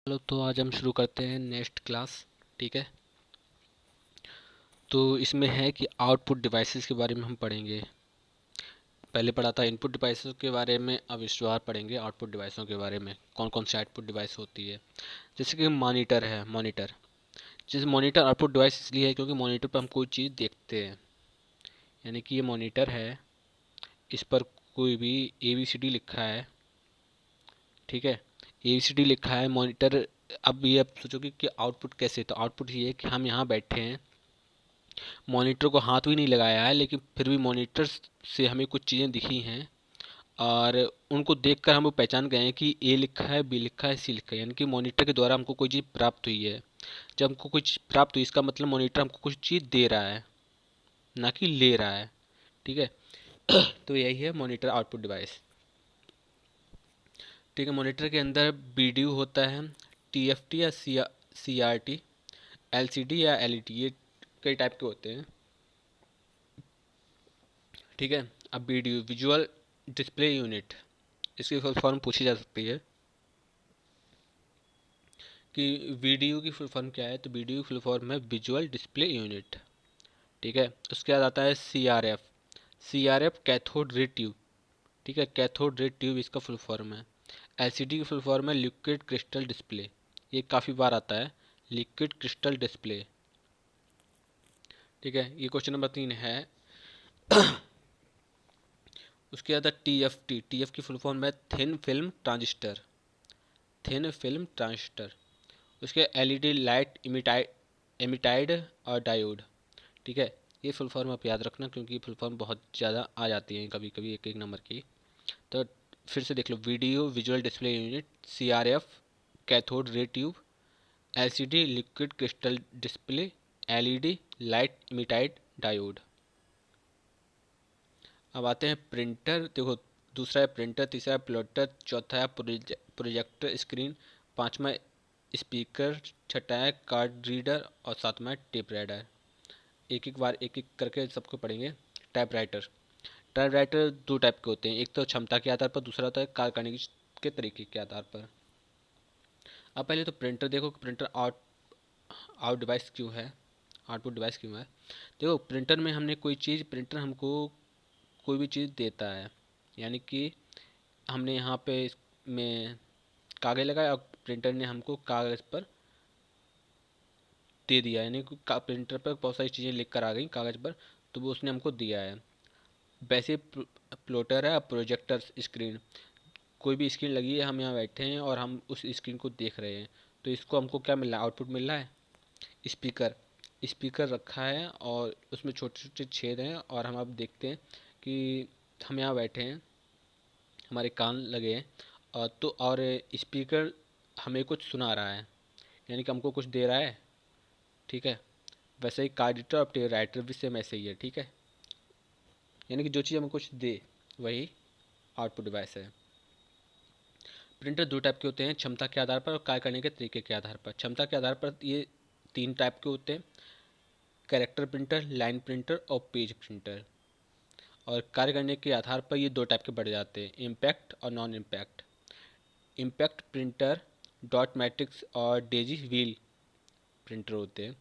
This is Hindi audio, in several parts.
चलो तो आज हम शुरू करते हैं नेक्स्ट क्लास। ठीक है, तो इसमें है कि आउटपुट डिवाइसेस के बारे में हम पढ़ेंगे। पहले पढ़ा था इनपुट डिवाइसेस के बारे में, अब इस बार पढ़ेंगे आउटपुट डिवाइसों के बारे में, कौन कौन सी आउटपुट डिवाइस होती है। जैसे कि मॉनिटर है, मॉनिटर जैसे मॉनिटर आउटपुट डिवाइस इसलिए है क्योंकि मॉनिटर पर हम कोई चीज़ देखते हैं। यानी कि ये मॉनिटर है, इस पर कोई भी ABCD लिखा है। ठीक है, ABCD लिखा है मॉनिटर। अब ये आप सोचोगे कि आउटपुट कैसे, तो आउटपुट ये है कि हम यहाँ बैठे हैं, मॉनिटर को हाथ भी नहीं लगाया है, लेकिन फिर भी मॉनिटर से हमें कुछ चीज़ें दिखी हैं और उनको देखकर हम पहचान गए हैं कि ए लिखा है, बी लिखा है, सी लिखा है। यानी कि मॉनिटर के द्वारा हमको कोई चीज़ प्राप्त हुई है। जब हमको कुछ प्राप्त हुई, इसका मतलब मॉनिटर हमको कुछ चीज़ दे रहा है, ना कि ले रहा है। ठीक है, तो यही है मॉनिटर आउटपुट डिवाइस। ठीक है, मॉनिटर के अंदर BDU होता है, TFT या CRT, LCD या LED, ये कई टाइप के होते हैं। ठीक है, अब BDU विजुअल डिस्प्ले यूनिट, इसकी फुल फॉर्म पूछी जा सकती है कि VDU की फुल फॉर्म क्या है, तो VDU की फुल फॉर्म है विजुअल डिस्प्ले यूनिट। ठीक है, उसके बाद आता है CRF कैथोड रे ट्यूब। ठीक है, कैथोड रे ट्यूब इसका फुल फॉर्म है। LCD की फुल फॉर्म है लिक्विड क्रिस्टल डिस्प्ले, ये काफ़ी बार आता है, लिक्विड क्रिस्टल डिस्प्ले। ठीक है, ये क्वेश्चन नंबर 3 है। उसके बाद TF की फुल फॉर्म है thin film transistor, thin film transistor. उसके LED लाइट एमिटाइड और डायोड। ठीक है, ये फुल फॉर्म आप याद रखना क्योंकि फुल फॉर्म बहुत ज़्यादा आ जाती हैं कभी कभी एक एक नंबर की। तो फिर से देख लो, video visual display unit, CRF cathode ray tube, LCD liquid crystal display, LED light emitted diode. अब आते हैं प्रिंटर। देखो, दूसरा है प्रिंटर, तीसरा है प्लॉटर, चौथा है प्रोजेक्टर स्क्रीन, पांचवा स्पीकर, छठा है कार्ड रीडर और सातवां है टेप राइडर। एक एक बार एक एक करके सबको पढ़ेंगे। टाइप राइटर, टाइप राइटर दो टाइप के होते हैं, एक तो क्षमता के आधार पर, दूसरा होता है कार्य करने के तरीके के आधार पर। अब पहले तो प्रिंटर देखो, प्रिंटर आउट आउट डिवाइस क्यों है, आउटपुट डिवाइस क्यों है। देखो, प्रिंटर में हमने कोई चीज़, प्रिंटर हमको कोई भी चीज़ देता है। यानी कि हमने यहाँ पे में कागज़ लगाया और प्रिंटर ने हमको कागज़ पर दे दिया। यानी कि प्रिंटर पर बहुत सारी चीज़ें लिख कर आ गई कागज़ पर, तो वो उसने हमको दिया है। वैसे प्लॉटर है, प्रोजेक्टर स्क्रीन, कोई भी स्क्रीन लगी है, हम यहाँ बैठे हैं और हम उस स्क्रीन को देख रहे हैं, तो इसको हमको क्या मिल रहा है, आउटपुट मिल रहा है। स्पीकर, स्पीकर रखा है और उसमें छोटे छोटे छेद हैं और हम अब देखते हैं कि हम यहाँ बैठे हैं, हमारे कान लगे हैं, और तो और स्पीकर हमें कुछ सुना रहा है, यानी कि हमको कुछ दे रहा है। ठीक है, वैसे ही कार्ड रीडर और टेप राइटर भी सेम ऐसे ही है। ठीक है, यानी कि जो चीज़ हमें कुछ दे वही आउटपुट डिवाइस है। प्रिंटर दो टाइप के होते हैं, क्षमता के आधार पर और कार्य करने के तरीके के आधार पर। क्षमता के आधार पर ये तीन टाइप के होते हैं, कैरेक्टर प्रिंटर, लाइन प्रिंटर और पेज प्रिंटर। और कार्य करने के आधार पर ये दो टाइप के बढ़ जाते हैं, इम्पैक्ट और non impact. Impact printer dot matrix और डेजी व्हील प्रिंटर होते हैं,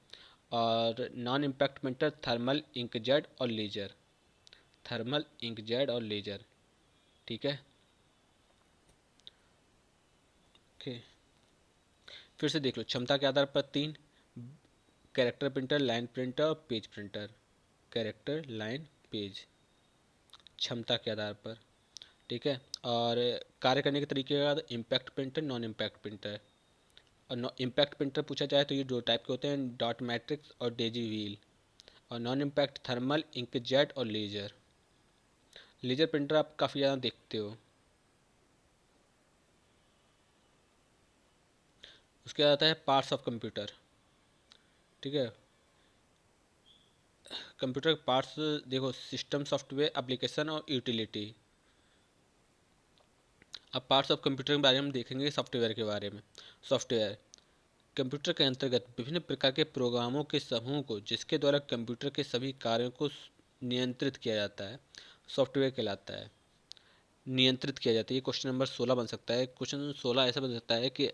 और non impact printer thermal inkjet और लेजर, थर्मल इंकजेट और लेजर। ठीक है, ओके, फिर से देख लो, क्षमता के आधार पर तीन, कैरेक्टर प्रिंटर, लाइन प्रिंटर और page printer. Character, line, page, क्षमता के आधार पर। ठीक है, और कार्य करने के तरीके के बाद impact printer, non impact printer. और इम्पैक्ट प्रिंटर पूछा जाए तो ये दो टाइप के होते हैं, डॉट मैट्रिक्स और डेजी व्हील। और नॉन इम्पैक्ट थर्मल इंकजेट और लेजर। लेजर प्रिंटर आप काफ़ी ज़्यादा देखते हो। उसके बाद आता है पार्ट्स ऑफ कंप्यूटर। ठीक है, कंप्यूटर के पार्ट्स देखो, सिस्टम, सॉफ्टवेयर, एप्लीकेशन और यूटिलिटी। अब पार्ट्स ऑफ कंप्यूटर के बारे में देखेंगे, सॉफ्टवेयर के बारे में। सॉफ्टवेयर, कंप्यूटर के अंतर्गत विभिन्न प्रकार के प्रोग्रामों के समूह को जिसके द्वारा कंप्यूटर के सभी कार्यों को नियंत्रित किया जाता है, सॉफ्टवेयर कहलाता है। नियंत्रित किया जाता है, ये क्वेश्चन नंबर 16 बन सकता है। क्वेश्चन 16 ऐसा बन सकता है कि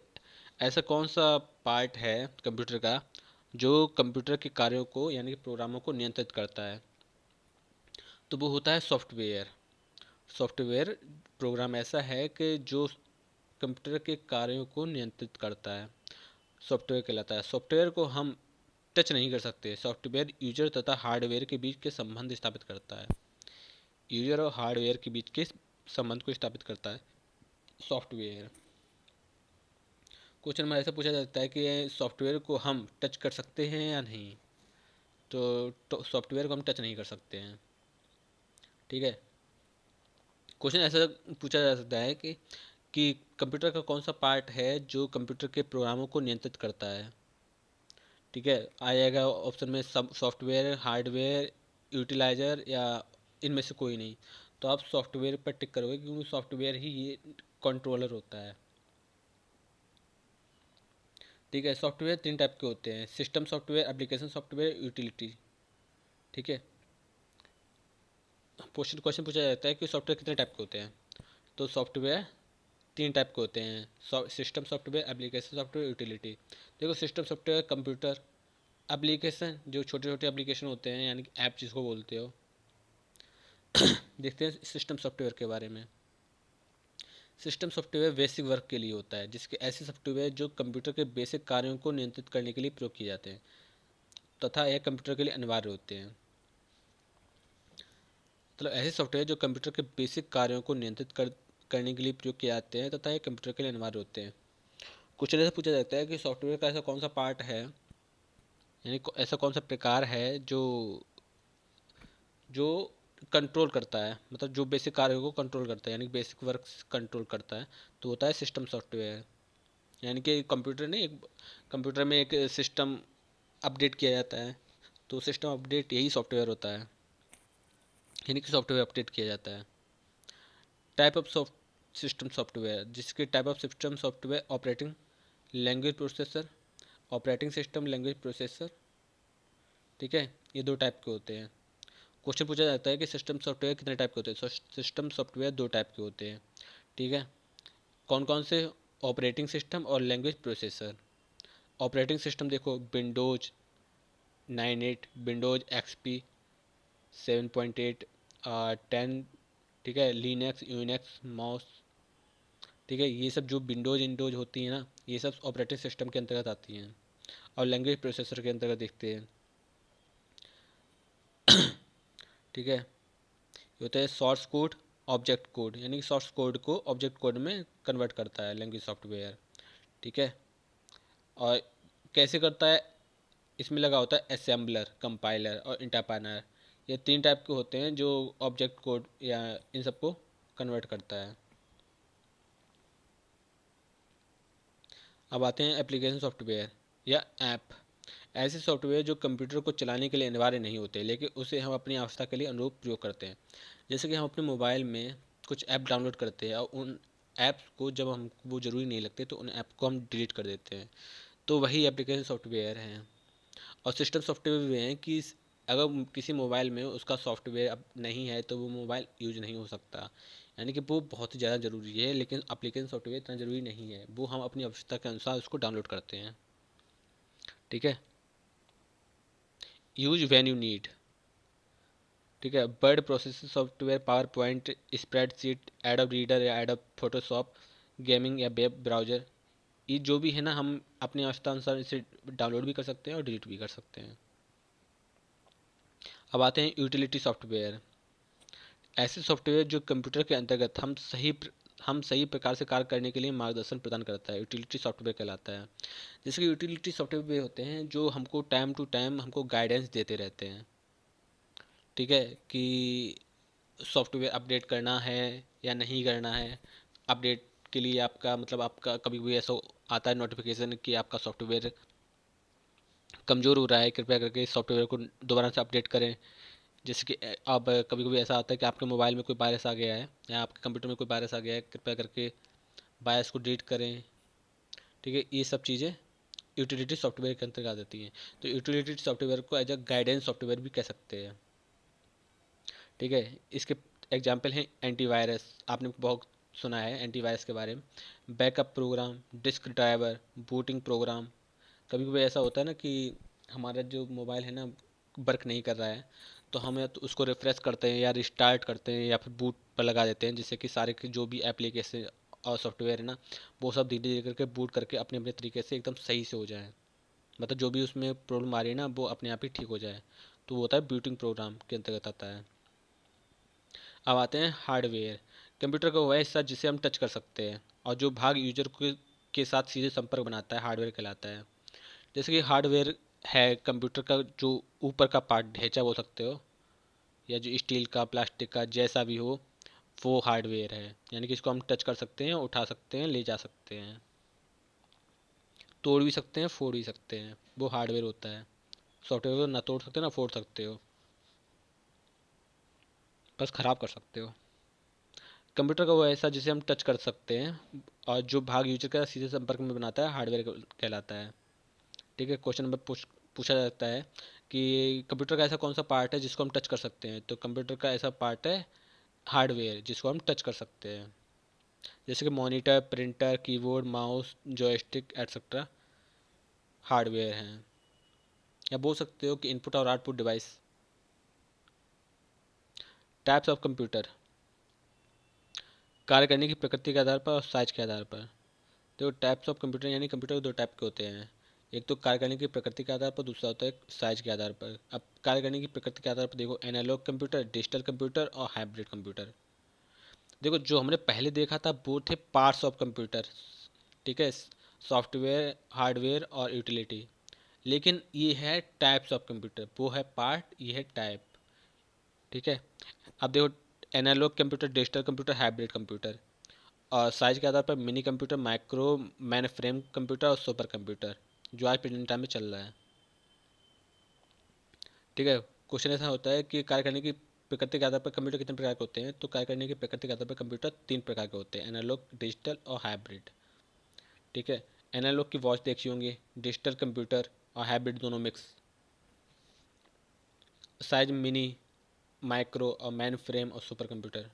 ऐसा कौन सा पार्ट है कंप्यूटर का जो कंप्यूटर के कार्यों को यानी कि प्रोग्रामों को नियंत्रित करता है? तो वो होता है सॉफ्टवेयर। सॉफ्टवेयर प्रोग्राम ऐसा है कि जो कंप्यूटर के कार्यों को नियंत्रित करता है, सॉफ्टवेयर कहलाता है। सॉफ्टवेयर को हम टच नहीं कर सकते। सॉफ्टवेयर यूजर तथा हार्डवेयर के बीच के संबंध स्थापित करता है। यूजर और हार्डवेयर के बीच के संबंध को स्थापित करता है सॉफ्टवेयर। क्वेश्चन में ऐसा पूछा जाता है कि सॉफ्टवेयर को हम टच कर सकते हैं या नहीं। तो सॉफ्टवेयर को हम टच नहीं कर सकते हैं। ठीक है। क्वेश्चन ऐसा पूछा जा सकता है कि कंप्यूटर का कौन सा पार्ट है जो कंप्यूटर के प्रोग्रामों को नियंत्रित करता है। ठीक है, आ जाएगा ऑप्शन में सब सॉफ्टवेयर, हार्डवेयर, यूटिलाइजर या इनमें से कोई नहीं। तो आप सॉफ्टवेयर पर टिक करोगे क्योंकि सॉफ्टवेयर ही ये कंट्रोलर होता है। ठीक है, सॉफ्टवेयर 3 टाइप के होते हैं: system software, application software, utility. ठीक है। क्वेश्चन पूछा जाता है कि सॉफ्टवेयर कितने टाइप के होते हैं। तो सॉफ्टवेयर 3 टाइप के होते हैं: system software, application software, utility. देखो, सिस्टम सॉफ्टवेयर कंप्यूटर, एप्लीकेशन जो छोटे छोटे एप्लीकेशन होते हैं यानी कि ऐप जिसको बोलते हो। देखते हैं सिस्टम सॉफ्टवेयर के बारे में। सिस्टम सॉफ्टवेयर बेसिक वर्क के लिए होता है, जिसके ऐसे सॉफ्टवेयर जो कंप्यूटर के बेसिक कार्यों को नियंत्रित करने के लिए प्रयोग किए जाते हैं तथा यह कंप्यूटर के लिए अनिवार्य होते हैं। मतलब ऐसे सॉफ्टवेयर जो कंप्यूटर के बेसिक कार्यों को करने के लिए प्रयोग किए जाते हैं तथा ये कंप्यूटर के लिए अनिवार्य होते हैं। क्वेश्चन ऐसा पूछा जाता है कि सॉफ्टवेयर का ऐसा कौन सा पार्ट है, यानी ऐसा कौन सा प्रकार है जो जो कंट्रोल करता है, मतलब जो बेसिक कार्यों को कंट्रोल करता है यानी बेसिक वर्क्स कंट्रोल करता है। तो होता है सिस्टम सॉफ्टवेयर। यानी कि कंप्यूटर में एक सिस्टम अपडेट किया जाता है, तो सिस्टम अपडेट यही सॉफ्टवेयर होता है, यानी कि सॉफ्टवेयर अपडेट किया जाता है। टाइप ऑफ सिस्टम सॉफ्टवेयर, जिसके type of system software operating language processor, operating system language processor. ठीक है, ये 2 टाइप के होते हैं। क्वेश्चन पूछा जाता है कि सिस्टम सॉफ्टवेयर कितने टाइप के होते हैं। सिस्टम सॉफ्टवेयर 2 टाइप के होते हैं। ठीक है, कौन कौन से? ऑपरेटिंग सिस्टम और लैंग्वेज प्रोसेसर। ऑपरेटिंग सिस्टम देखो, विंडोज 98, विंडोज एक्सपी 7.8, 10। ठीक है, लिनक्स, यूनिक्स, माउस। ठीक है, ये सब जो विंडोज होती है ना, ये सब ऑपरेटिंग सिस्टम के अंतर्गत आती हैं। और लैंग्वेज प्रोसेसर के अंतर्गत देखते हैं। ठीक है, ये होता है सोर्स कोड, ऑब्जेक्ट कोड, यानी कि सोर्स कोड को ऑब्जेक्ट कोड में कन्वर्ट करता है लैंग्वेज सॉफ्टवेयर। ठीक है, और कैसे करता है? इसमें लगा होता है असेंबलर, कंपाइलर और इंटरप्रेनर। ये 3 टाइप के होते हैं जो ऑब्जेक्ट कोड या इन सबको कन्वर्ट करता है। अब आते हैं एप्लीकेशन सॉफ्टवेयर या ऐप। ऐसे सॉफ्टवेयर जो कंप्यूटर को चलाने के लिए अनिवार्य नहीं होते, लेकिन उसे हम अपनी आवश्यकता के लिए अनुरूप प्रयोग करते हैं। जैसे कि हम अपने मोबाइल में कुछ ऐप डाउनलोड करते हैं और उन ऐप्स को जब हम वो ज़रूरी नहीं लगते तो उन ऐप को हम डिलीट कर देते हैं। तो वही एप्लीकेशन सॉफ्टवेयर हैं। और सिस्टम सॉफ्टवेयर भी हैं कि अगर किसी मोबाइल में उसका सॉफ्टवेयर अब नहीं है तो वो मोबाइल यूज नहीं हो सकता। यानी कि वो बहुत ही ज़्यादा ज़रूरी है, लेकिन एप्लीकेशन सॉफ्टवेयर इतना ज़रूरी नहीं है, वो हम अपनी आवश्यकता के अनुसार उसको डाउनलोड करते हैं। ठीक है, यूज व्हेन यू नीड। ठीक है, word processor software, power point, spreadsheet, adobe reader या एडोब फोटोशॉप, गेमिंग या वेब ब्राउज़र। ये जो भी है ना, हम अपनी आवश्यकता अनुसार इसे डाउनलोड भी कर सकते हैं और डिलीट भी कर सकते हैं। अब आते हैं यूटिलिटी सॉफ्टवेयर। ऐसे सॉफ्टवेयर जो कंप्यूटर के अंतर्गत हम सही प्रकार से कार्य करने के लिए मार्गदर्शन प्रदान करता है, यूटिलिटी सॉफ्टवेयर कहलाता है। जैसे कि यूटिलिटी सॉफ्टवेयर वे होते हैं जो हमको टाइम टू टाइम हमको गाइडेंस देते रहते हैं। ठीक है, कि सॉफ्टवेयर अपडेट करना है या नहीं करना है। अपडेट के लिए आपका मतलब आपका कभी भी ऐसा आता है नोटिफिकेशन कि आपका सॉफ्टवेयर कमज़ोर हो रहा है, कृपया करके सॉफ्टवेयर को दोबारा से अपडेट करें। जैसे कि अब कभी कभी ऐसा आता है कि आपके मोबाइल में कोई वायरस आ गया है या आपके कंप्यूटर में कोई वायरस आ गया है, कृपया करके वायरस को डिलीट करें। ठीक है, ये सब चीज़ें यूटिलिटी सॉफ्टवेयर के अंतर्गत आ जाती हैं। तो यूटिलिटी सॉफ्टवेयर को एज अ गाइडेंस सॉफ्टवेयर भी कह सकते हैं। ठीक है, इसके एग्जाम्पल हैं एंटीवायरस। आपने बहुत सुना है एंटीवायरस के बारे में। Backup program, disk driver, booting program. कभी कभी ऐसा होता है ना कि हमारा जो मोबाइल है ना वर्क नहीं कर रहा है, तो हम या तो उसको रिफ्रेश करते हैं या रिस्टार्ट करते हैं या फिर बूट पर लगा देते हैं, जिससे कि सारे के जो भी एप्लीकेशन और सॉफ्टवेयर है ना वो सब धीरे धीरे करके बूट करके अपने अपने तरीके से एकदम सही से हो जाए। मतलब जो भी उसमें प्रॉब्लम आ रही है ना वो अपने आप ही ठीक हो जाए। तो वो होता है बूटिंग प्रोग्राम के अंतर्गत आता है। अब आते हैं हार्डवेयर। कंप्यूटर का वह हिस्सा जिसे हम टच कर सकते हैं और जो भाग यूजर के साथ सीधे संपर्क बनाता है हार्डवेयर कहलाता है। जैसे कि हार्डवेयर है कंप्यूटर का जो ऊपर का पार्ट, ढांचा बोल सकते हो, या जो स्टील का प्लास्टिक का जैसा भी हो, वो हार्डवेयर है। यानी कि इसको हम टच कर सकते हैं, उठा सकते हैं, ले जा सकते हैं, तोड़ भी सकते हैं, फोड़ भी सकते हैं, वो हार्डवेयर होता है। सॉफ्टवेयर को ना तोड़ सकते हो ना फोड़ सकते हो, बस ख़राब कर सकते हो। कंप्यूटर का वो ऐसा जिसे हम टच कर सकते हैं और जो भाग यूजर का सीधे संपर्क में बनाता है हार्डवेयर कहलाता है। ठीक है, क्वेश्चन नंबर पूछा जाता है कि कंप्यूटर का ऐसा कौन सा पार्ट है जिसको हम टच कर सकते हैं, तो कंप्यूटर का ऐसा पार्ट है हार्डवेयर जिसको हम टच कर सकते हैं। जैसे कि monitor, printer, keyboard, mouse, joystick etcetera hardware हैं। या बोल सकते हो कि इनपुट और output device. Types of computer, कार्य करने की प्रकृति के आधार पर और साइज के आधार पर। देखो टाइप्स ऑफ कंप्यूटर यानी कंप्यूटर दो टाइप के होते हैं। एक तो कार्य करने की प्रकृति के आधार पर, दूसरा होता है साइज के आधार पर। अब कार्य करने की प्रकृति के आधार पर देखो, एनालॉग कंप्यूटर, डिजिटल कंप्यूटर और हाइब्रिड कंप्यूटर। देखो जो हमने पहले देखा था वो थे पार्ट्स ऑफ कंप्यूटर। ठीक है, सॉफ्टवेयर, हार्डवेयर और यूटिलिटी। लेकिन ये है टाइप्स ऑफ कंप्यूटर, वो है पार्ट, ये है टाइप। ठीक है, अब देखो analog computer, digital computer, hybrid computer. और साइज के आधार पर mini computer, micro, mainframe computer और सुपर कंप्यूटर, जो आज प्रेजेंट टाइम में चल रहा है। ठीक है, क्वेश्चन ऐसा होता है कि कार्य करने की प्रकृति के आधार पर कंप्यूटर कितने प्रकार के होते हैं, तो कार्य करने की प्रकृति के आधार पर कंप्यूटर तीन प्रकार के होते हैं, एनालॉग, डिजिटल और हाइब्रिड। ठीक है, एनालॉग की वॉच देखी होंगी, डिजिटल कंप्यूटर और हाइब्रिड दोनों मिक्स। साइज मिनी, माइक्रो और मैन फ्रेम और सुपर कंप्यूटर।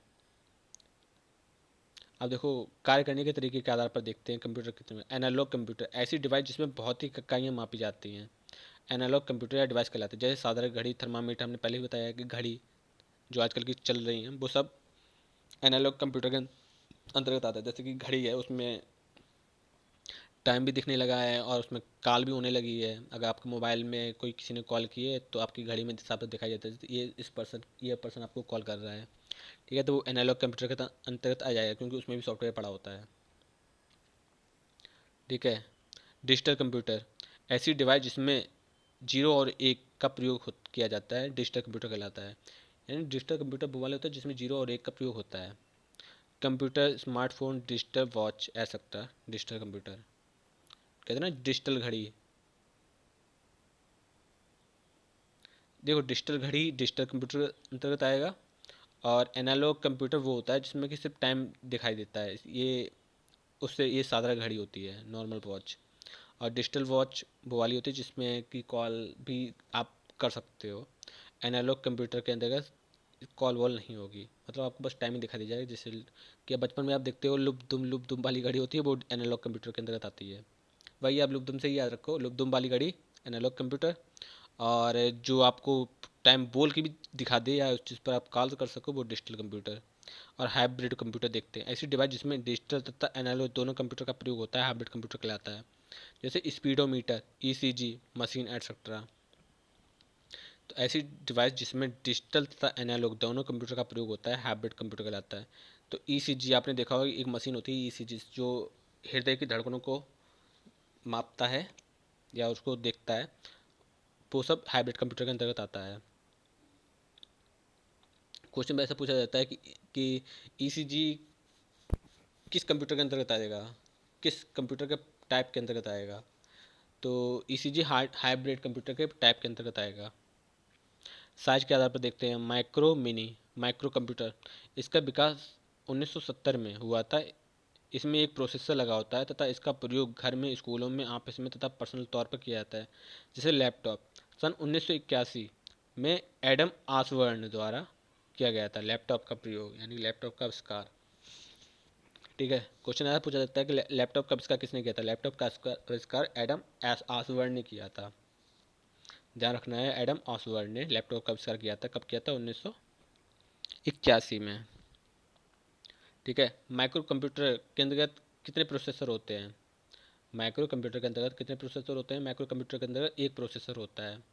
अब देखो कार्य करने के तरीके के आधार पर देखते हैं कंप्यूटर कितने। एनालॉग कंप्यूटर ऐसी डिवाइस जिसमें बहुत ही इकाइयाँ मापी जाती हैं, एनालॉग कंप्यूटर या डिवाइस कहलाते हैं। जैसे साधारण घड़ी, थर्मामीटर, हमने पहले ही बताया कि घड़ी जो आजकल की चल रही हैं वो सब एनालॉग कंप्यूटर के अंतर्गत आता है। जैसे कि घड़ी है, उसमें टाइम भी दिखने लगा है और उसमें कॉल भी होने लगी है। अगर आपके मोबाइल में कोई किसी ने कॉल की है तो आपकी घड़ी में हिसाब से दिखाई देता है ये ये पर्सन आपको कॉल कर रहा है। ठीक है, तो वो एनालॉग कंप्यूटर के अंतर्गत आ जाएगा क्योंकि उसमें भी सॉफ्टवेयर पड़ा होता है। ठीक है, डिजिटल कंप्यूटर ऐसी डिवाइस जिसमें जीरो और एक का प्रयोग किया जाता है, डिजिटल कंप्यूटर कहलाता है। यानी डिजिटल कंप्यूटर वो वाले होता है जिसमें जीरो और एक का प्रयोग होता है। Computer, smartphone, digital watch etcetera digital computer. कहते हैं ना डिजिटल घड़ी। देखो डिजिटल घड़ी डिजिटल कंप्यूटर के अंतर्गत आएगा। और एनालॉग कंप्यूटर वो होता है जिसमें कि सिर्फ टाइम दिखाई देता है, ये उससे ये साधारण घड़ी होती है, नॉर्मल वॉच। और डिजिटल वॉच वो वाली होती है जिसमें कि कॉल भी आप कर सकते हो। एनालॉग कंप्यूटर के अंतर्गत कॉल वॉल नहीं होगी, मतलब आपको बस टाइम ही दिखा दी जाएगी। जैसे कि बचपन में आप देखते हो लुप दुम वाली घड़ी होती है, वो एनालॉग कंप्यूटर के अंतर्गत आती है। वही आप लुप दुम से ही याद रखो, लुप दुम वाली घड़ी एनालॉग कंप्यूटर। और जो आपको टाइम बोल के भी दिखा दे या उस चीज़ पर आप कॉल कर सको वो डिजिटल कंप्यूटर। और हाइब्रिड कंप्यूटर देखते हैं, ऐसी डिवाइस जिसमें डिजिटल तथा एनालॉग दोनों कंप्यूटर का प्रयोग होता है, हाइब्रिड कंप्यूटर कहलाता है। जैसे स्पीडोमीटर, ईसीजी मशीन एटसेट्रा। तो ऐसी डिवाइस जिसमें डिजिटल तथा एनालॉग दोनों कंप्यूटर का प्रयोग होता है, हाइब्रिड कंप्यूटर कहलाता है। तो ईसीजी आपने देखा होगा, एक मशीन होती है ईसीजी जो हृदय की धड़कनों को मापता है या उसको देखता है, वो सब हाइब्रिड कंप्यूटर के अंतर्गत आता है। क्वेश्चन में ऐसा पूछा जाता है कि ईसीजी किस कंप्यूटर के अंतर्गत आएगा, किस कंप्यूटर के टाइप के अंतर्गत आएगा, तो ईसीजी हाइब्रिड कंप्यूटर के टाइप के अंतर्गत आएगा। साइज के आधार पर देखते हैं, माइक्रो, मिनी। माइक्रो कंप्यूटर इसका विकास 1970 में हुआ था। इसमें एक प्रोसेसर लगा होता है तथा इसका प्रयोग घर में, स्कूलों में, ऑफिस में तथा पर्सनल तौर पर किया जाता है। जैसे लैपटॉप सन 1981 में एडम आसवर्न द्वारा किया गया था लैपटॉप का प्रयोग, यानी लैपटॉप का आविष्कार। ठीक है। क्वेश्चन ऐसा पूछा जाता है कि लैपटॉप का आविष्कार किसने किया था। लैपटॉप का आविष्कार एडम एस ऑसबर्न ने किया था। ध्यान रखना है, एडम ऑसबर्न ने लैपटॉप का आविष्कार किया था। कब किया था? 1981 में। ठीक है। माइक्रो कंप्यूटर के अंतर्गत कितने प्रोसेसर होते हैं? माइक्रो कंप्यूटर के अंतर्गत कितने प्रोसेसर होते हैं? माइक्रो कंप्यूटर के अंतर्गत एक प्रोसेसर होता है।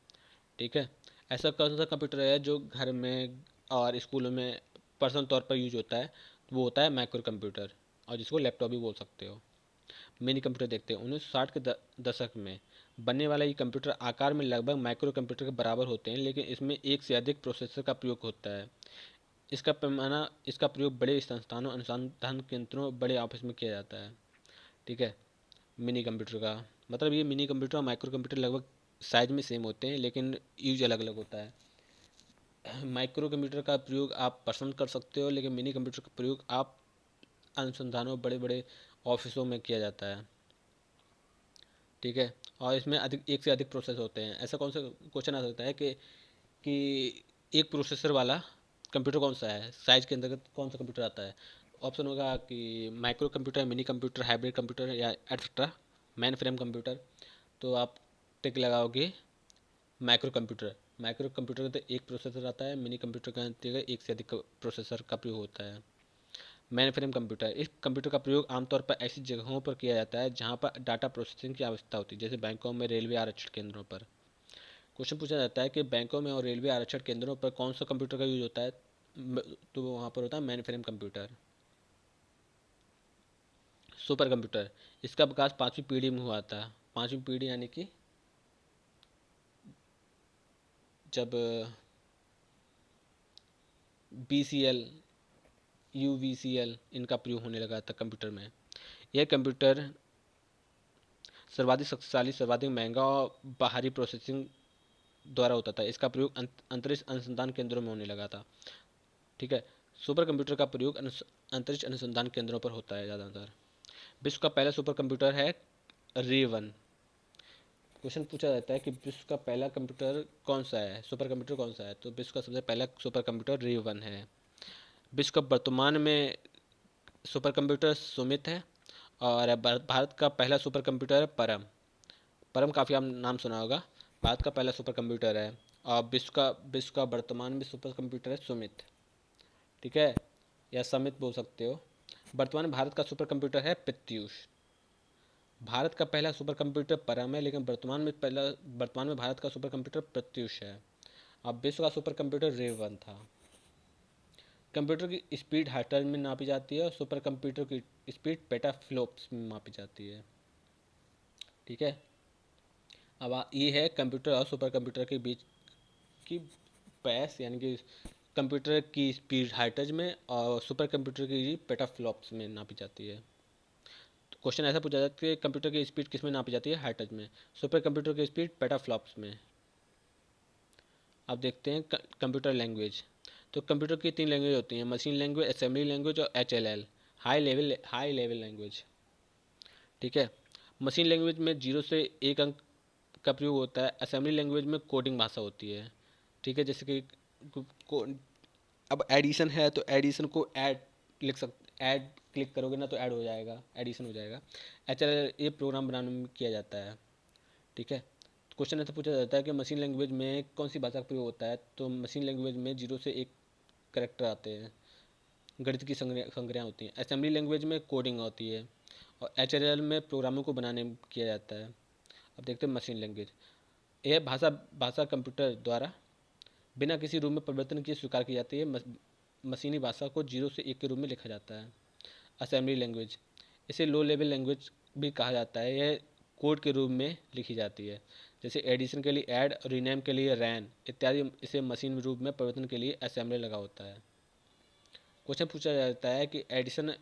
ठीक है। ऐसा कौन सा कंप्यूटर है जो घर में और स्कूलों में पर्सनल तौर पर यूज होता है? वो होता है माइक्रो कंप्यूटर, और जिसको लैपटॉप भी बोल सकते हो। मिनी कंप्यूटर देखते हैं। 1960 के दशक में बनने वाला ये कंप्यूटर आकार में लगभग माइक्रो कंप्यूटर के बराबर होते हैं, लेकिन इसमें एक से अधिक प्रोसेसर का प्रयोग होता है। इसका प्रयोग बड़े संस्थानों, अनुसंधान केंद्रों, बड़े ऑफिस में किया जाता है। ठीक है। मिनी कंप्यूटर का मतलब, ये मिनी कंप्यूटर और माइक्रो कंप्यूटर लगभग साइज में सेम होते हैं, लेकिन यूज अलग अलग होता है। माइक्रो कंप्यूटर का प्रयोग आप पसंद कर सकते हो, लेकिन मिनी कंप्यूटर का प्रयोग आप अनुसंधानों, बड़े बड़े ऑफिसों में किया जाता है। ठीक है। और इसमें अधिक, एक से अधिक प्रोसेस होते हैं। ऐसा कौन सा क्वेश्चन आ सकता है कि एक प्रोसेसर वाला कंप्यूटर कौन सा है, साइज के अंतर्गत कौन सा कंप्यूटर आता है? ऑप्शन होगा कि micro computer, mini computer, hybrid computer या एटसेट्रा, मैन फ्रेम कंप्यूटर। तो आप टिक लगाओगे माइक्रो कंप्यूटर। माइक्रो कंप्यूटर का तो एक प्रोसेसर आता है, मिनी कंप्यूटर का अंतर्गत एक से अधिक प्रोसेसर का प्रयोग होता है। मैन फ्रेम कंप्यूटर, इस कंप्यूटर का प्रयोग आमतौर पर ऐसी जगहों पर किया जाता है जहां पर डाटा प्रोसेसिंग की आवश्यकता होती है, जैसे बैंकों में, रेलवे आरक्षण केंद्रों पर। क्वेश्चन पूछा जाता है कि बैंकों में और रेलवे आरक्षण केंद्रों पर कौन सा कंप्यूटर का यूज होता है? तो वहाँ पर होता है man frame computer. Super computer, इसका विकास 5वीं पीढ़ी में हुआ था। 5वीं पीढ़ी यानी कि जब BCL, UVCL इनका प्रयोग होने लगा था कंप्यूटर में। यह कंप्यूटर सर्वाधिक शक्तिशाली, सर्वाधिक महंगा और बाहरी प्रोसेसिंग द्वारा होता था। इसका प्रयोग अंतरिक्ष अनुसंधान केंद्रों में होने लगा था। ठीक है। सुपर कंप्यूटर का प्रयोग अंतरिक्ष अनुसंधान केंद्रों पर होता है ज़्यादातर। विश्व का पहला सुपर कंप्यूटर है रे 1। क्वेश्चन पूछा जाता है कि विश्व का पहला कंप्यूटर कौन सा है, सुपर कंप्यूटर कौन सा है? तो विश्व का सबसे पहला सुपर कंप्यूटर रे 1 है। विश्व का वर्तमान में सुपर कंप्यूटर सुमित है। और भारत का पहला सुपर कंप्यूटर है परम। परम काफ़ी आप नाम सुना होगा। भारत का पहला सुपर कंप्यूटर है। और विश्व का वर्तमान में सुपर कंप्यूटर है सुमित। ठीक है, या समित बोल सकते हो। वर्तमान में भारत का सुपर कंप्यूटर है प्रत्यूष। भारत का पहला सुपर कंप्यूटर परम है, लेकिन वर्तमान में भारत का सुपर कंप्यूटर प्रत्यूष है। अब विश्व का सुपर कंप्यूटर रे 1 था। कंप्यूटर की स्पीड हर्ट्ज में नापी जाती है और सुपर कंप्यूटर की स्पीड पेटाफ्लॉप्स में मापी जाती है। ठीक है। अब ये है कंप्यूटर और सुपर कंप्यूटर के बीच की बहस, यानी कि कंप्यूटर की स्पीड हर्ट्ज में और सुपर कंप्यूटर की पेटाफ्लॉप्स में नापी जाती है। तो क्वेश्चन ऐसा पूछा जाता है कि कंप्यूटर की स्पीड किस में नापी जाती है? हर्ट्ज में। सुपर कंप्यूटर की स्पीड पेटाफ्लॉप्स में। अब देखते हैं कंप्यूटर लैंग्वेज। तो कंप्यूटर की 3 लैंग्वेज होती हैं, मशीन लैंग्वेज, असेंबली लैंग्वेज और HLL, हाई लेवल लैंग्वेज। ठीक है। मशीन लैंग्वेज में 0 से 1 अंक का प्रयोग होता है। असेंबली लैंग्वेज में कोडिंग भाषा होती है। ठीक है, जैसे कि को, अब एडिशन है तो एडिशन को ऐड लिख सकते, ऐड क्लिक करोगे ना तो ऐड हो जाएगा, एडिशन हो जाएगा। HLL ये प्रोग्राम बनाने में किया जाता है। ठीक है। क्वेश्चन ऐसा पूछा जाता है कि मशीन लैंग्वेज में कौन सी भाषा का प्रयोग होता है? तो मशीन लैंग्वेज में 0 से 1 करेक्टर आते हैं, गणित की संज्ञाएँ होती हैं। असेंबली लैंग्वेज में कोडिंग होती है और HLL में प्रोग्रामों को बनाने में किया जाता है। अब देखते हैं मशीन लैंग्वेज। यह भाषा कंप्यूटर द्वारा बिना किसी रूप में परिवर्तन किए स्वीकार की जाती है। मशीनी भाषा को 0 से 1 के रूप में लिखा जाता है। असेंबली लैंग्वेज, इसे लो लेवल लैंग्वेज भी कहा जाता है। यह कोड के रूप में लिखी जाती है, जैसे एडिशन के लिए ऐड, रीनेम के लिए रैन इत्यादि। इसे मशीन रूप में परिवर्तन के लिए असेंबली लगा होता है। क्वेश्चन पूछा जाता है कि एडिशन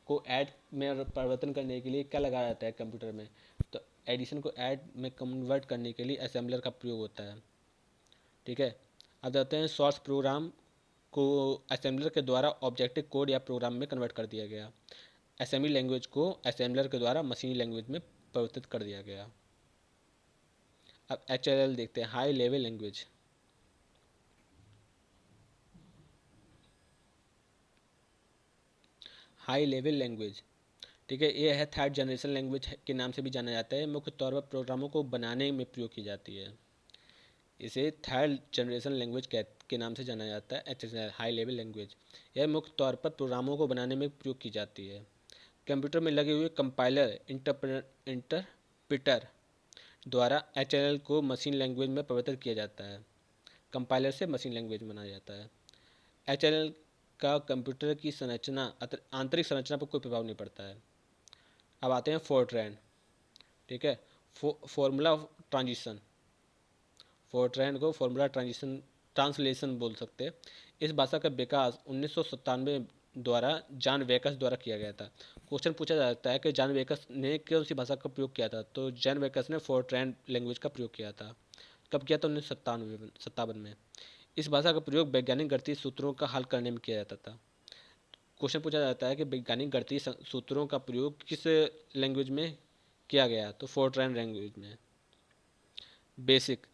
को ऐड में परिवर्तन करने के लिए क्या लगाया जाता है कंप्यूटर में? तो एडिशन को ऐड में कन्वर्ट करने के लिए असेंबलर का प्रयोग होता है। ठीक है। अब जाते हैं सोर्स प्रोग्राम को असेंबलर के द्वारा ऑब्जेक्टिव कोड या प्रोग्राम में कन्वर्ट कर दिया गया। असेंबली लैंग्वेज को असेंबलर के द्वारा मशीनी लैंग्वेज में परिवर्तित कर दिया गया। अब HLL देखते हैं, high level language. High level language, ठीक है, ये है थर्ड जनरेशन लैंग्वेज के नाम से भी जाना जाता है। मुख्य तौर पर प्रोग्रामों को बनाने में प्रयोग की जाती है। इसे थर्ड जनरेशन लैंग्वेज के नाम से जाना जाता है, HLL हाई लेवल लैंग्वेज। यह मुख्य तौर पर प्रोग्रामों को बनाने में प्रयोग की जाती है। कंप्यूटर में लगे हुए कंपाइलर इंटरप्रेटर द्वारा HLL को मशीन लैंग्वेज में परिवर्तित किया जाता है। कंपाइलर से मशीन लैंग्वेज बनाया जाता है। HLL का कंप्यूटर की संरचना, आंतरिक संरचना पर कोई प्रभाव नहीं पड़ता है। अब आते हैं फोर्ट्रैन, ठीक है, फॉर्मूला ट्रांजिशन। फोर्ट्रैन को फॉर्मूला ट्रांसलेशन बोल सकते हैं। इस भाषा का विकास 1997 द्वारा जॉन वेकस द्वारा किया गया था। क्वेश्चन पूछा जाता है कि जॉन वेकस ने कौन सी भाषा का प्रयोग किया था, तो जॉन वेकस ने फोर्ट्रैन लैंग्वेज का प्रयोग किया था। कब किया था? 1997 में। इस भाषा का प्रयोग वैज्ञानिक गणितीय सूत्रों का हल करने में किया जाता था। क्वेश्चन पूछा जाता है कि वैज्ञानिक गणितीय सूत्रों का प्रयोग किस लैंग्वेज में किया गया, तो फोर्ट्रैन लैंग्वेज में। Basic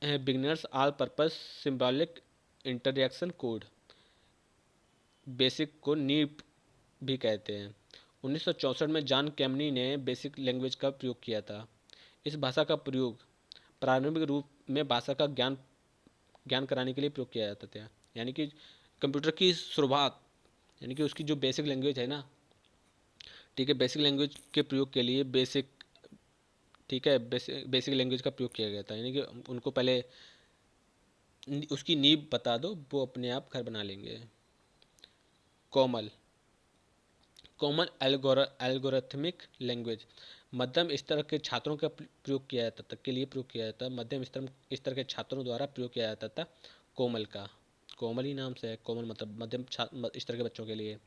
beginners all purpose symbolic interaction code, basic को नीप भी कहते हैं। 1964 में जॉन कैमनी ने बेसिक लैंग्वेज का प्रयोग किया था। इस भाषा का प्रयोग प्रारंभिक रूप में भाषा का ज्ञान कराने के लिए प्रयोग किया जाता था। यानी कि कंप्यूटर की शुरुआत, यानी कि उसकी जो बेसिक लैंग्वेज है ना, ठीक है, बेसिक लैंग्वेज के प्रयोग के लिए ठीक है, बेसिक लैंग्वेज का प्रयोग किया गया था। यानी कि उनको पहले उसकी नींव बता दो, वो अपने आप घर बना लेंगे। कोमल कॉमन एल्गोरिथमिक लैंग्वेज, मध्यम स्तर के छात्रों का प्रयोग किया जाता था, के लिए प्रयोग किया जाता है। मध्यम स्तर के छात्रों द्वारा प्रयोग किया जाता था कोमल का। कोमल ही नाम से है, कोमल मतलब मध्यम स्तर के बच्चों के लिए।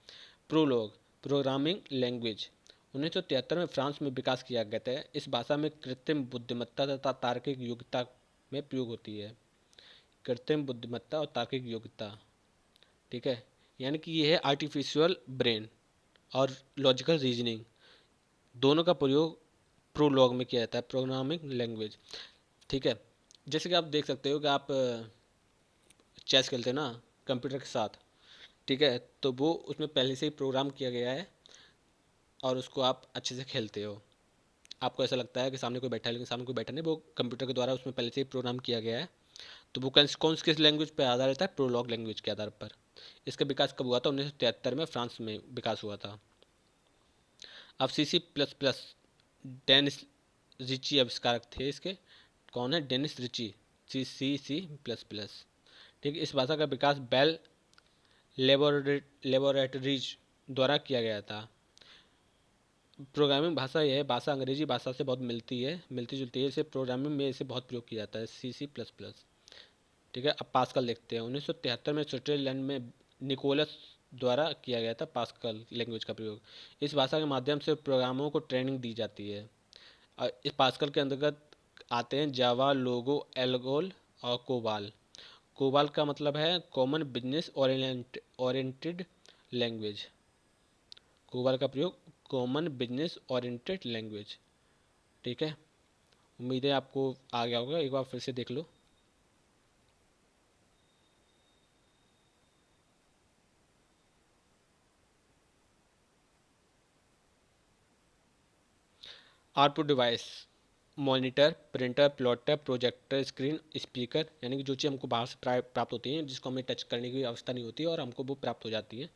प्रोलॉग प्रोग्रामिंग लैंग्वेज 1973 में फ्रांस में विकास किया गया था। इस भाषा में कृत्रिम बुद्धिमत्ता तथा तार्किक योग्यता में प्रयोग होती है। कृत्रिम बुद्धिमत्ता और तार्किक योग्यता, ठीक है, यानी कि ये है आर्टिफिशियल ब्रेन और लॉजिकल रीजनिंग, दोनों का प्रयोग प्रोलॉग में किया जाता है, प्रोग्रामिंग लैंग्वेज। ठीक है, जैसे कि आप देख सकते हो कि आप चेस खेलते हैं ना कंप्यूटर के साथ, ठीक है, तो वो उसमें पहले से ही प्रोग्राम किया गया है और उसको आप अच्छे से खेलते हो। आपको ऐसा लगता है कि सामने कोई बैठा है, लेकिन सामने कोई बैठा नहीं, वो कंप्यूटर के द्वारा उसमें पहले से ही प्रोग्राम किया गया है। तो वो कौन किस लैंग्वेज पर आधारित है? प्रोलॉग लैंग्वेज के आधार पर। इसका विकास कब हुआ था? 1973 में फ्रांस में विकास हुआ था। अब C++, डेनिस रिची आविष्कारक थे इसके। कौन है? Dennis Ritchie. C++, ठीक है। इस भाषा का विकास बेल लेबोरेटरीज द्वारा किया गया था। प्रोग्रामिंग भाषा यह भाषा अंग्रेजी भाषा से बहुत मिलती जुलती है। इसे प्रोग्रामिंग में इसे बहुत प्रयोग किया जाता है, C++, ठीक है। अब पास्कल देखते हैं। 1973 में स्विट्जरलैंड में निकोलस द्वारा किया गया था पास्कल लैंग्वेज का प्रयोग। इस भाषा के माध्यम से प्रोग्रामों को ट्रेनिंग दी जाती है। और इस पास्कल के अंतर्गत आते हैं जावा, लोगो, एल्गोल और कोबाल। कोबाल का मतलब है common business oriented language. COBOL का प्रयोग कॉमन बिजनेस ओरिएंटेड लैंग्वेज, ठीक है। उम्मीद है आपको आ गया होगा, एक बार फिर से देख लो। Output device monitor, printer, plotter, projector, screen, speaker, यानी कि जो चीज़ हमको बाहर से प्राप्त होती हैं, जिसको हमें टच करने की आवश्यकता नहीं होती और हमको वो प्राप्त हो जाती है,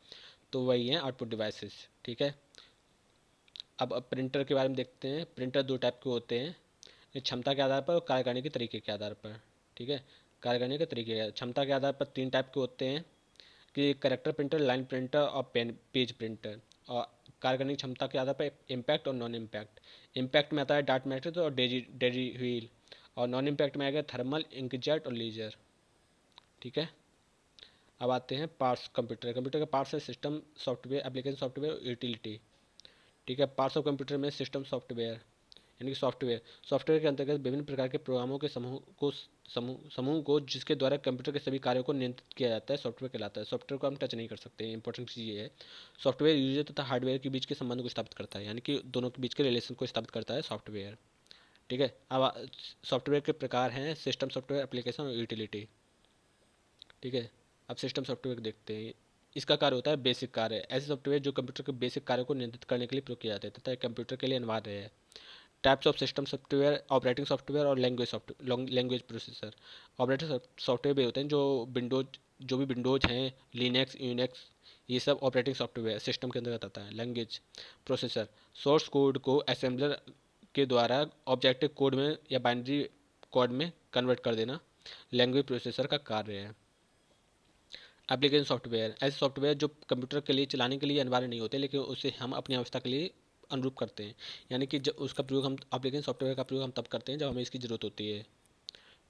तो वही है आउटपुट डिवाइसेस, ठीक है। अब प्रिंटर के बारे में देखते हैं। प्रिंटर दो टाइप के होते हैं, क्षमता के आधार पर और कार्य करने के तरीके के आधार पर, ठीक है। कार्य करने के तरीके, क्षमता के आधार पर तीन टाइप के होते हैं कि करेक्टर प्रिंटर, लाइन प्रिंटर और पेज प्रिंटर। और कार्य करने की क्षमता के आधार पर इम्पैक्ट और नॉन इम्पैक्ट। इम्पैक्ट में आता है डार्ट मैट्रिक्स और डेजी व्हील, और नॉन इम्पैक्ट में आएगा थर्मल, इंकजेट और लेजर, ठीक है। अब आते हैं पार्ट्स। कंप्यूटर के पार्ट्स है सिस्टम सॉफ्टवेयर, एप्लीकेशन सॉफ्टवेयर और यूटिलिटी, ठीक है। पार्ट्स ऑफ कंप्यूटर में सिस्टम सॉफ्टवेयर, यानी कि सॉफ्टवेयर के अंतर्गत विभिन्न प्रकार के प्रोग्रामों के समूह को जिसके द्वारा कंप्यूटर के सभी कार्यों को नियंत्रित किया जाता है, सॉफ्टवेयर कहलाता है। सॉफ्टवेयर को हम टच नहीं कर सकते, इंपॉर्टेंट चीज़ ये है। सॉफ्टवेयर यूजर तथा हार्डवेयर के बीच के संबंध को स्थापित करता है, यानी कि दोनों के बीच के रिलेशन को स्थापित करता है सॉफ्टवेयर, ठीक है। अब सॉफ्टवेयर के प्रकार हैं सिस्टम सॉफ्टवेयर, एप्लीकेशन और यूटिलिटी, ठीक है। अब सिस्टम सॉफ्टवेयर देखते हैं। इसका कार्य होता है बेसिक कार्य। ऐसे सॉफ्टवेयर जो कंप्यूटर के बेसिक कार्य को नियंत्रित करने के लिए प्रयोग किए जाते हैं तथा कंप्यूटर के लिए अनिवार्य है। Types of system software, operating software और लैंग्वेज प्रोसेसर। ऑपरेटिंग सॉफ्टवेयर भी होते हैं जो भी विंडोज हैं, लिनक्स, यूनिक्स, ये सब ऑपरेटिंग सॉफ्टवेयर सिस्टम के अंतर्गत आता है। लैंग्वेज प्रोसेसर सोर्स कोड को असेंबलर के द्वारा ऑब्जेक्टिव कोड में या बाइनरी कोड में कन्वर्ट कर देना लैंग्वेज प्रोसेसर का कार्य है। एप्लीकेशन सॉफ्टवेयर ऐसे सॉफ्टवेयर जो कंप्यूटर के लिए चलाने के लिए अनिवार्य नहीं होते लेकिन उसे हम अपनी आवश्यकता के लिए अनुरूप करते हैं। यानी कि जब उसका प्रयोग हम एप्लीकेशन सॉफ्टवेयर का प्रयोग हम तब करते हैं जब हमें इसकी ज़रूरत होती है।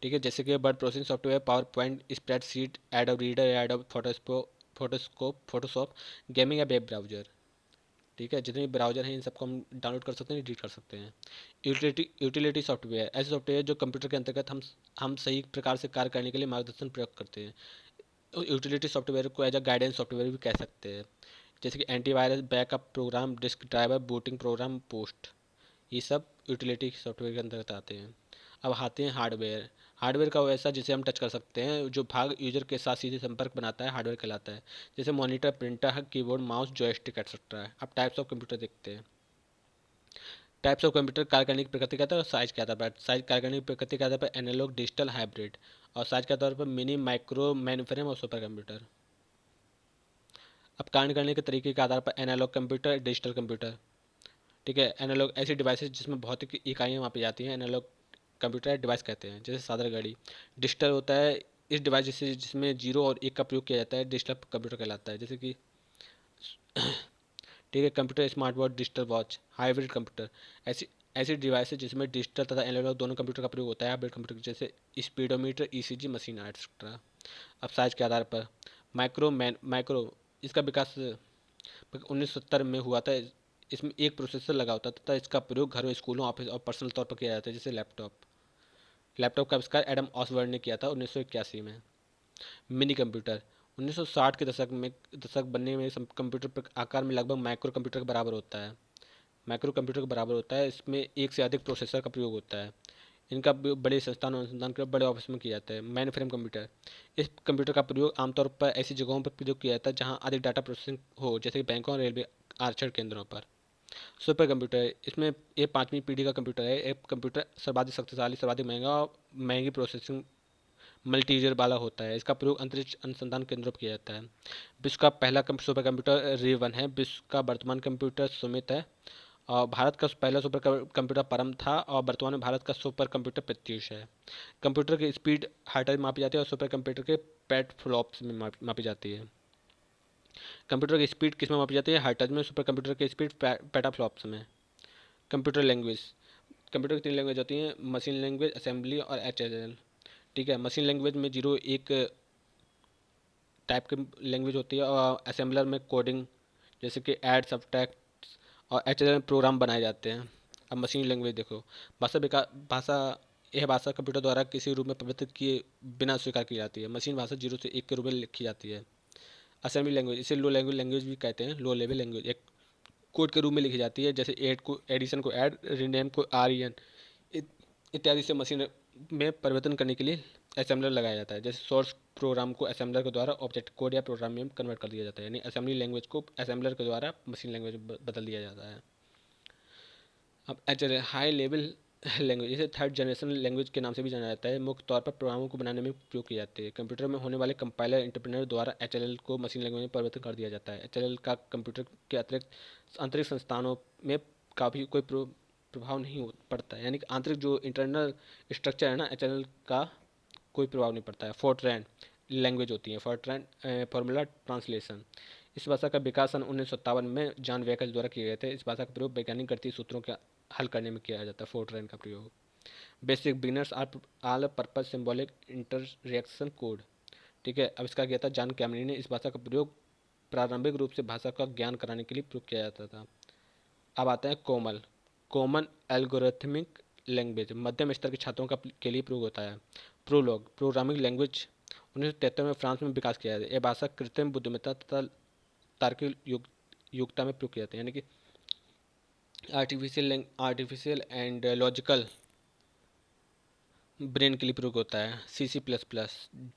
ठीक है, जैसे कि word processing software, power point, spreadsheet, adobe reader, adobe Photoshop, gaming या वेब ब्राउजर। ठीक है, जितने भी ब्राउजर हैं इन सबको हम डाउनलोड कर सकते हैं, एडिट कर सकते हैं। यूटिलिटी सॉफ्टवेयर ऐसे सॉफ्टवेयर जो कंप्यूटर के अंतर्गत हम सही प्रकार से कार्य करने के लिए मार्गदर्शन प्रयोग करते हैं। यूटिलिटी सॉफ्टवेयर को एज अ गाइडेंस सॉफ्टवेयर भी कह सकते हैं, जैसे कि antivirus, backup program, disk driver, booting program, post, ये सब यूटिलिटी सॉफ्टवेयर के अंतर्गत आते हैं। अब आते हैं हार्डवेयर। हार्डवेयर का वैसा जिसे हम टच कर सकते हैं, जो भाग यूजर के साथ सीधे संपर्क बनाता है, हार्डवेयर कहलाता है। जैसे monitor, printer, keyboard, mouse, joystick etcetera. अब टाइप्स ऑफ कंप्यूटर देखते हैं। टाइप्स ऑफ कंप्यूटर कार्य करने की प्रकृति के आधार पर, साइज के आधार पर, साइज कार्य करने की प्रकृति के आधार पर एनालॉग, डिजिटल, हाइब्रिड, और साइज के आधार पर मिनी, माइक्रो, मेनफ्रेम और सुपर कंप्यूटर। अब कार्य करने के तरीके के आधार पर एनालॉग कंप्यूटर, डिजिटल कंप्यूटर। ठीक है, एनालॉग ऐसी डिवाइसेस जिसमें भौतिक इकाइयाँ मापी जाती हैं, एनालॉग कंप्यूटर डिवाइस कहते हैं, जैसे साधारण घड़ी। डिजिटल होता है इस डिवाइस जिसमें जीरो और एक का प्रयोग किया जाता है, डिजिटल कंप्यूटर कहलाता है, जैसे कि ठीक है, computer, smart watch, digital watch. Hybrid computer ऐसी ऐसी डिवाइसेस जिसमें डिजिटल तथा एनालॉग दोनों कंप्यूटर का प्रयोग होता है। हाइब्रिड कंप्यूटर जैसे स्पीडोमीटर, ईसीजी मशीन, एक्सेट्रा। अब साइज के आधार पर माइक्रो इसका विकास 1970 में हुआ था। इसमें एक प्रोसेसर लगा होता था तथा इसका प्रयोग घरों, स्कूलों, ऑफिस और पर्सनल तौर पर किया जाता है, जैसे लैपटॉप। लैपटॉप का आविष्कार एडम ऑसवर्ड ने किया था 1981 में। मिनी कंप्यूटर 1960 के दशक बनने में कंप्यूटर आकार में लगभग माइक्रो कंप्यूटर के बराबर होता है। माइक्रो कंप्यूटर के बराबर होता है, इसमें एक से अधिक प्रोसेसर का प्रयोग होता है। इनका उपयोग बड़े संस्थानों, अनुसंधान के बड़े ऑफिस में किया जाता है। मेन फ्रेम कंप्यूटर इस कंप्यूटर का प्रयोग आमतौर पर ऐसी जगहों पर प्रयोग किया जाता है जहां अधिक डाटा प्रोसेसिंग हो, जैसे कि बैंकों, रेलवे, आरक्षण केंद्रों पर। सुपर कंप्यूटर इसमें ये 5वीं पीढ़ी का कंप्यूटर है। एक कंप्यूटर सर्वाधिक शक्तिशाली, सर्वाधिक महंगा और महंगी प्रोसेसिंग मल्टी यूजर वाला होता है। इसका प्रयोग अंतरिक्ष अनुसंधान केंद्रों पर किया जाता है। विश्व का पहला सुपर कंप्यूटर री 1 है। विश्व का वर्तमान कंप्यूटर सुमित है। और भारत का पहला सुपर कंप्यूटर परम था और वर्तमान में भारत का सुपर कंप्यूटर प्रत्युष है। कंप्यूटर की स्पीड हर्ट्ज में मापी जाती है और सुपर कंप्यूटर के पेट फ्लॉप्स में मापी जाती है। कंप्यूटर की स्पीड किस में मापी जाती है? हर्ट्ज में। सुपर कंप्यूटर की स्पीड पेटाफ्लॉप्स में। कंप्यूटर लैंग्वेज कंप्यूटर की 3 लैंग्वेज होती हैं, मशीन लैंग्वेज, असेंबली और HLL। ठीक है, मशीन लैंग्वेज में 01 टाइप की लैंग्वेज होती है और असेंबलर में कोडिंग, जैसे कि ऐड, सब्ट्रैक्ट, और HLL में प्रोग्राम बनाए जाते हैं। अब मशीन लैंग्वेज देखो, भाषा यह भाषा कंप्यूटर द्वारा किसी रूप में परिवर्तित किए बिना स्वीकार की जाती है। मशीन भाषा 0 से 1 के रूप में लिखी जाती है। असेंबली लैंग्वेज इसे लो लेवल लैंग्वेज भी कहते हैं। लो लेवल लैंग्वेज एक कोड के रूप में लिखी जाती है, जैसे एडिशन को ऐड, रीनेम को REN इत्यादि से मशीन में परिवर्तन करने के लिए असेंबलर लगाया जाता है। जैसे सोर्स प्रोग्राम को असेंबलर के द्वारा ऑब्जेक्ट कोड या प्रोग्राम में कन्वर्ट कर दिया जाता है, यानी असेंबली लैंग्वेज को असेंबलर के द्वारा मशीन लैंग्वेज में बदल दिया जाता है। अब हाई लेवल लैंग्वेज इसे थर्ड जनरेशन लैंग्वेज के नाम से भी जाना जाता है। मुख्य तौर पर प्रोग्रामों को बनाने में उपयोग की जाती है। कंप्यूटर में होने वाले कंपाइलर इंटरप्रेनर द्वारा HLL को मशीन लैंग्वेज में परिवर्तित कर दिया जाता है। HLL का कंप्यूटर के अतिरिक्त आंतरिक संस्थानों में काफ़ी कोई प्रभाव नहीं पड़ता है, यानी कि आंतरिक जो इंटरनल स्ट्रक्चर है ना HLL का कोई प्रभाव नहीं पड़ता है। फोर्ट्रैन लैंग्वेज होती है, फोर्ट्रैन फॉर्मूला ट्रांसलेशन। इस भाषा का विकास सन 1957 में जॉन वेकस द्वारा किए गए थे। इस भाषा का प्रयोग वैज्ञानिक गणितीय सूत्रों के हल करने में किया जाता है। फोर्ट्रैन का प्रयोग। बेसिक बिगनर्स आल पर्पज सिंबॉलिक इंटररिएक्शन कोड। ठीक है, आविष्कार किया था जॉन कैमरी ने। इस भाषा का प्रयोग प्रारंभिक रूप से भाषा का ज्ञान कराने के लिए प्रयोग किया जाता था। अब आते हैं कोमल कॉमन एल्गोरिथमिक लैंग्वेज, मध्यम स्तर के छात्रों के लिए प्रयोग होता है। प्रोलॉग प्रोग्रामिंग लैंग्वेज 1973 में फ्रांस में विकास किया है। यह भाषा कृत्रिम बुद्धिमत्ता तथा तार्किक युक्ता में प्रयोग किया जाता है, यानी कि आर्टिफिशियल एंड लॉजिकल ब्रेन के लिए प्रयोग होता है। C++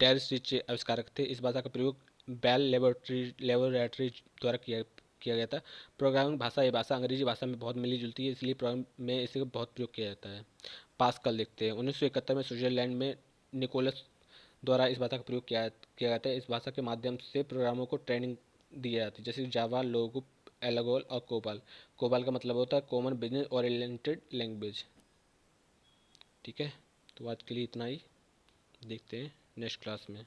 डैरिस रिच आविष्कारक थे। इस भाषा का प्रयोग बेल लेबोरेटरी द्वारा किया गया था। प्रोग्रामिंग भाषा, ये भाषा अंग्रेजी भाषा में बहुत मिली जुलती है, इसलिए प्रोग्राम में इसे बहुत प्रयोग किया जाता है। पास्कल देखते हैं। 1971 में स्विट्जरलैंड में निकोलस द्वारा इस भाषा का प्रयोग किया गया था। इस भाषा के माध्यम से प्रोग्रामों को ट्रेनिंग दी जाती है, जैसे जावा, लोगो, एल्गोल और कोबाल। कोबाल का मतलब होता है कॉमन बिजनेस ओरिएंटेड लैंग्वेज। ठीक है, तो आज के लिए इतना ही, देखते हैं नेक्स्ट क्लास में।